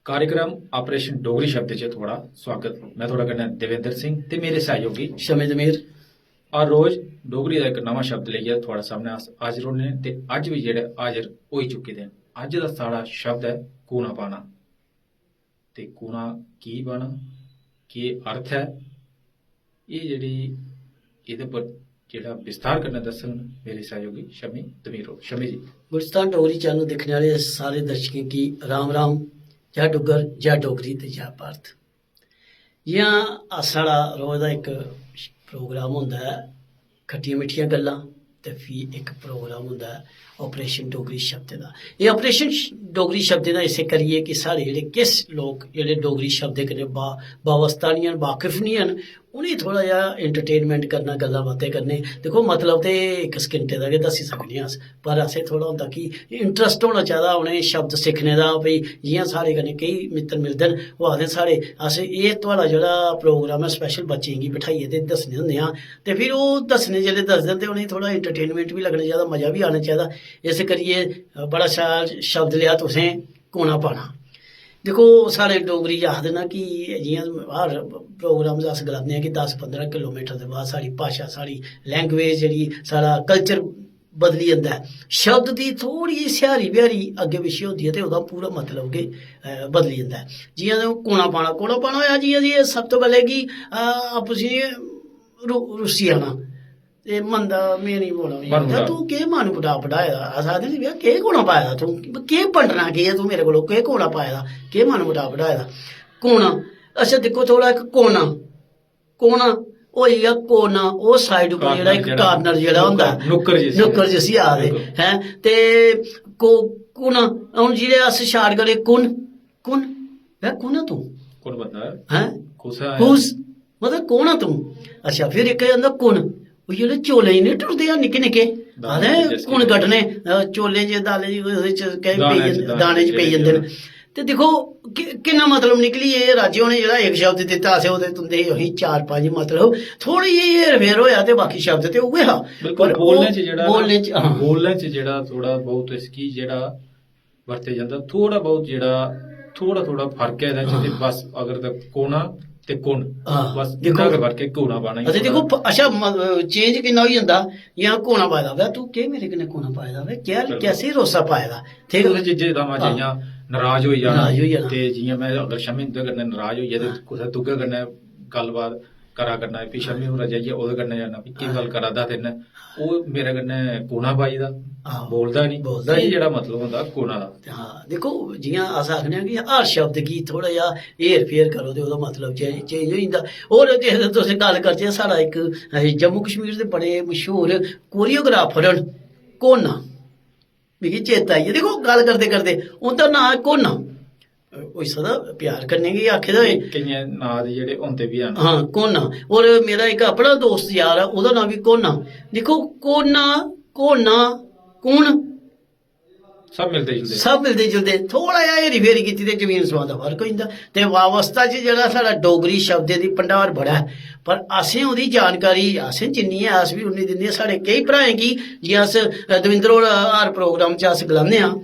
कार्यक्रम ऑपरेशन डोगरी शब्द च थोड़ा स्वागत। मैं थोड़ा कन्नै देवेंद्र सिंह ते मेरे सहयोगी शमी जमीर। हर रोज डोगरी का एक नवा शब्द लेइयै थोड़ा सामने अस हाजिर होने ते अज्ज भी जेह्ड़े हाजिर होई चुके दे न। अज्ज दा साढ़ा शब्द है कूना पाना। ते कूना की पाना, केह् अर्थ है, एह् जेह्ड़ी एह्दे पर जेह्ड़ा विस्तार कन्नै दस्सन मेरे सहयोगी शमी तमीर होर। शमी जी। गुलिस्तान डोगरी चैनल देखने वाले सारे दर्शकों की राम राम। जय डुग्गर, जय डोगरी ते जय भारत। जियां साढ़ा रोज का एक प्रोग्राम होंदा है खट्टियां मिट्ठियां गल्लां, ते फ्ही एक प्रोग्राम होंदा है ऑपरेशन डोगरी शब्द का। ये ऑपरेशन डोगरी शब्द का इसे करिए कि साढ़े जेह्ड़े किस लोग जेह्ड़े डोगरी शब्द कन्नै बाबस्ता नहीं हैं, वाकिफ नहीं हैं, उनेंगी थोड़ा जिहा एंटरटेनमेंट करना, गल्लां बातें करने। देखो मतलब तो एक सकिंटे का गै दस्सी सकने अस, पर असें थोड़ा होंदा कि इंटरस्ट होना चाहिए उनें शब्द सिक्खने का। भाई जियां साढ़े कन्नै केई मित्र मिलदे न, ओह् आखदे साढ़े अस एह् थुआढ़ा जेह्ड़ा प्रोग्राम है स्पैशल बच्चें गी बिठाइयै ते दस्सने होंदे आं। ते फिर ओह् दस्सने जेल्लै दसदे न ते उनेंगी थोड़ा एंटरटेनमेंट भी लग्गना चाहिदा, मजा भी आना चाहिदा। इस करियै बड़ा शैल शब्द लेआ तुसें कूना पाना। देखो साढ़े डोगरी च आखदे ना कि जियां हर प्रोग्राम च अस गलाने कि 10-15 किलोमीटर के बाद साढ़ी भाशा, साढ़ी लैंग्वेज जेह्ड़ी साढ़ा कल्चर बदली जंदा है। शब्द की थोड़ी जी स्यारी ब्यारी अग्गे पिच्छे होंदी है ते ओह्दा पूरा मतलब गै बदली जंदा है। जियां कूना पाना होया जियां जी सब तो पैह्लें कि आपस च रुस्सी जाना ते मनदा में नहीं बोलना, तू केह् मन मुटाव बढ़ाए दा। अस आखदे नी भैया केह् कूना पाए दा तू, केह् बंडना केह् है तू मेरे कोलों, केह् कूना पाए दा, केह् मन मुटाव बढ़ाए दा। कूना, अच्छा देखो थोड़ा एक कोना, कोना होई गेआ कोना, ओह् साइड उप्पर जेह्ड़ा इक कार्नर जेह्ड़ा होंदा नुक्कर जिसी आखदे हैं। ते कूना हून जिहड़े अस शार्ट करियै कुन कुन कुन तू कौन बंदा है कुस मतलब कौन है तू। अच्छा फिर एक आंदा कुन, ओह् जेह्ड़े चौलें च निं टुरदे आ निक्के निक्के, आखदे कुन कड्ढने चौलें च दालें च ओह्दे च दाने च पेई जंदे न। ते दिक्खो किन्ना मतलब निकली एह् राज्य होने जेह्ड़ा इक शब्द दित्ता असें ओह्दे तुंदे होई 4-5 मतलब थोड़ी जेही हेरफेर होया ते बाकी शब्द ते उ'ऐ हा। पर बोलने च जेह्ड़ा थोड़ा बहुत इसकी जेह्ड़ा वरते जंदा थोड़ा बहुत जेह्ड़ा थोड़ा फर्क है एह्दे च ते बस अगर कोना ते कुन बस इन्ना गै फर्क है कूना पाना। अच्छा देखो अच्छा चेंज किन्ना होई जंदा। जियां कूना पाए दा वे तू केह् मेरे कन्नै कूना पाए दा वे, क्या कैसे रोसा पाए दा, ठीक ओह्दे च जि'यां जि'यां नाराज होई जाना ते जि'यां मैं अगर शमी हुंदे कन्नै नाराज होइया ते कुसै दूए कन्नै गल्लबात करा करना, फ्ही शमी होर जाइयै ओह्दे कन्नै जाना फ्ही केह् गल्ल करा दा तेरे, ओह् मेरे कन्नै कूना पाई दा, बोलदा नहीं, एह् जेह्ड़ा मतलब होंदा कूना दा। हाँ देखो जियां अस आखने कि हर शब्द गी थोड़ा जिहा हेर फेर करो ते ओह्दा मतलब चेंज होई जंदा। होर जे तुस गल्ल करचै साढ़ा इक जम्मू कश्मीर दे बड़े मशहूर कोरियोग्राफर न कोना, मिगी चेता आई गेआ। देखो गल्ल करदे करदे उं'दा नांऽ कोना होई सकदा प्यार करने गी आखे दा होए, केइयें नांऽ दे जेह्ड़े होंदे बी हैन। हाँ कोना, और मेरा इक अपना दोस्त यार ऐ ओह्दा नांऽ बी कोना। दिक्खो कोना कोना कुन सब मिलदे जुलदे, थोड़ा जिहा हेरी फेरी कीती ते जमीन समान दा फर्क होई जंदा। ते वावस्था च जेह्ड़ा साढ़ा डोगरी शब्दें दी भंडार बड़ा ऐ, पर असें ओह्दी जानकारी असें जिन्नी ऐ अस बी उन्नी दिन्ने। साढ़े केईं भ्राएं गी जि'यां अस दविंद्र होर हर प्रोग्राम च अस गलाने आं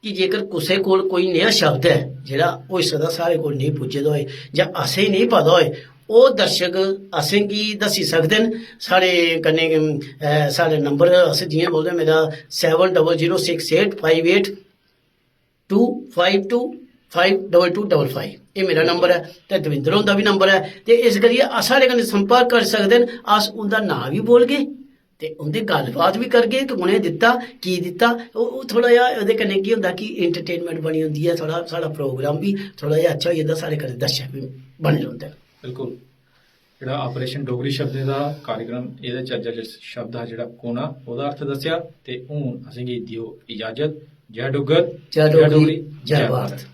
कि जेकर कुसै कोल कोई नेहा शब्द है जेह्ड़ा होई सकदा साढ़े कोल नेईं पुज्जे दा होए जां असेंगी नेईं पता होए, ओह् दर्शक असें गी दस्सी सकदे न। साढ़े कन्नै साढ़े नंबर अस जि'यां बोलदे मेरा 700685825255 एह् मेरा नंबर है ते दविंद्र हुंदा बी नंबर है। ते इस करियै साढ़े कन्नै संपर्क करी सकदे न। अस उं'दा नांऽ बी बोलगे ते उं'दी गल्लबात बी करगे कि उ'नें दित्ता की दित्ता। ओह् थोड़ा जिहा ओह्दे कन्नै केह् होंदा कि एंटरटेनमेंट बनी होंदी है, थोड़ा साढ़ा प्रोग्राम भी थोड़ा जिहा अच्छा होई जंदा, साढ़े कन्नै दर्शक भी बने रौंह्दे न। बिल्कुल जेह्ड़ा ऑपरेशन डोगरी शब्द दा कार्यक्रम एह्दे च अज्ज शब्द हा जेह्ड़ा कोना ओह्दा अर्थ दस्सेआ ते हून असेंगी देओ इजाजत। जय डुग्गर, जय डोगरी, जय भारत।